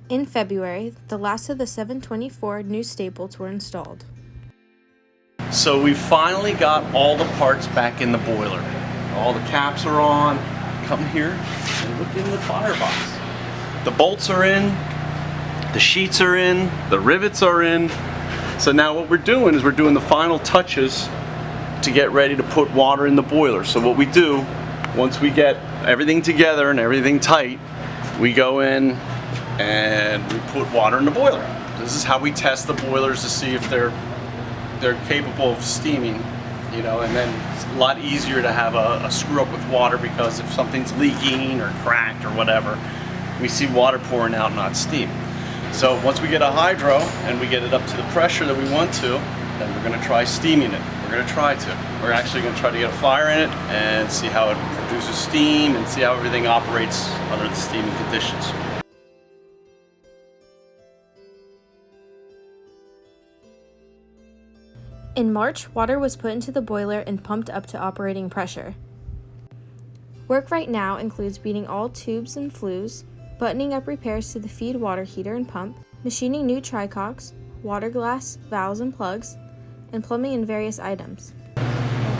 In February, the last of the 724 new staples were installed. So we finally got all the parts back in the boiler. All the caps are on. Come here and look in the firebox. The bolts are in, the sheets are in, the rivets are in. So now what we're doing is we're doing the final touches to get ready to put water in the boiler. So what we do, once we get everything together and everything tight, we go in and we put water in the boiler. This is how we test the boilers to see if they're capable of steaming, you know, and then it's a lot easier to have a screw up with water, because if something's leaking or cracked or whatever, we see water pouring out, not steam. So once we get a hydro and we get it up to the pressure that we want to, then we're going to try steaming it. We're actually going to try to get a fire in it and see how it produces steam and see how everything operates under the steaming conditions. In March, water was put into the boiler and pumped up to operating pressure. Work right now includes beating all tubes and flues, buttoning up repairs to the feed water heater and pump, machining new tricocks, water glass, valves and plugs, and plumbing in various items.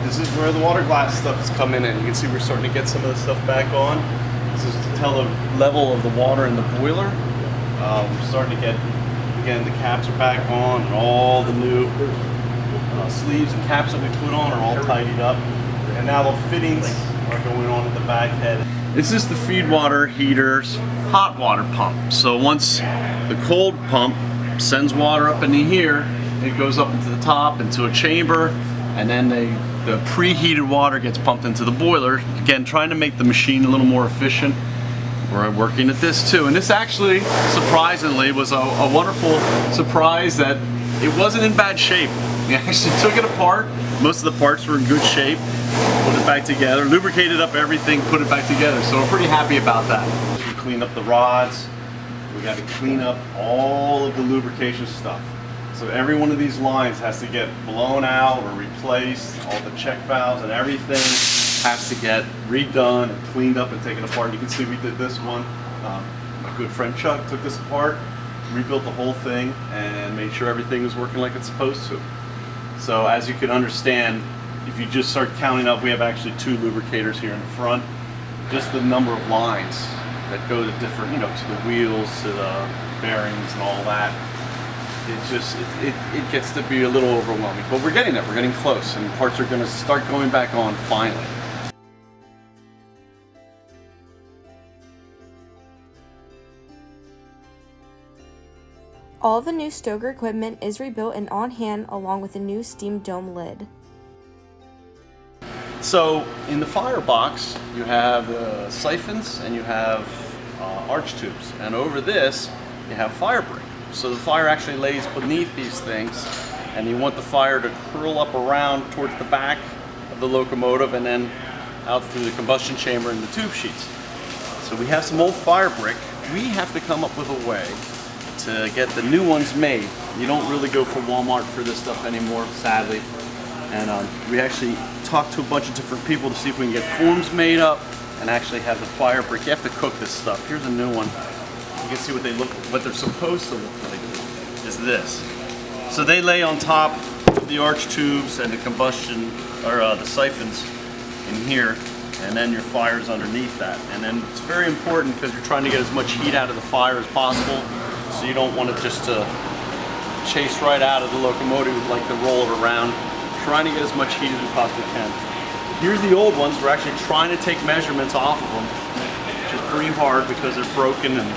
This is where the water glass stuff is coming in. You can see we're starting to get some of the stuff back on. This is to tell the level of the water in the boiler. We're starting to get, again, the caps are back on, and all the new sleeves and caps that we put on are all tidied up. And now the fittings are going on at the back head. This is the feed water heater's hot water pump. So once the cold pump sends water up into here, it goes up into the top, into a chamber, and then the preheated water gets pumped into the boiler. Again, trying to make the machine a little more efficient. We're working at this too. And this actually, surprisingly, was a wonderful surprise that it wasn't in bad shape. We actually took it apart. Most of the parts were in good shape. Put it back together, lubricated up everything, put it back together. So we're pretty happy about that. We cleaned up the rods. We got to clean up all of the lubrication stuff. So every one of these lines has to get blown out or replaced. All the check valves and everything has to get redone and cleaned up and taken apart. You can see we did this one. My good friend Chuck took this apart, rebuilt the whole thing, and made sure everything was working like it's supposed to. So as you can understand, if you just start counting up, we have actually 2 lubricators here in the front. Just the number of lines that go to different, you know, to the wheels, to the bearings and all that. It's just, it gets to be a little overwhelming. But we're getting there, we're getting close, and parts are gonna start going back on finally. All the new Stoker equipment is rebuilt and on hand, along with a new steam dome lid. So in the firebox, you have siphons and you have arch tubes, and over this you have fire brick. So the fire actually lays beneath these things, and you want the fire to curl up around towards the back of the locomotive and then out through the combustion chamber and the tube sheets. So we have some old fire brick. We have to come up with a way to get the new ones made. You don't really go for Walmart for this stuff anymore, sadly. And we actually talked to a bunch of different people to see if we can get forms made up and actually have the fire brick. You have to cook this stuff. Here's a new one. You can see what they're supposed to look like is this. So they lay on top of the arch tubes and the combustion, or the siphons in here, and then your fire's underneath that. And then it's very important because you're trying to get as much heat out of the fire as possible, so you don't want it just to chase right out of the locomotive. You'd like to roll it around, trying to get as much heat as we possibly can. Here's the old ones. We're actually trying to take measurements off of them, which is pretty hard because they're broken and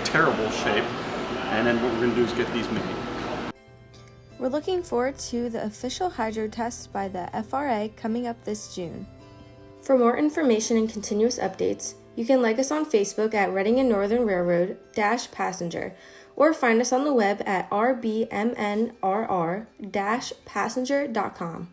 terrible shape. And then what we're going to do is get these made. We're looking forward to the official hydro test by the FRA coming up this June. For more information and continuous updates, you can like us on Facebook at Reading and Northern Railroad -Passenger, or find us on the web at rbmnrr-passenger.com.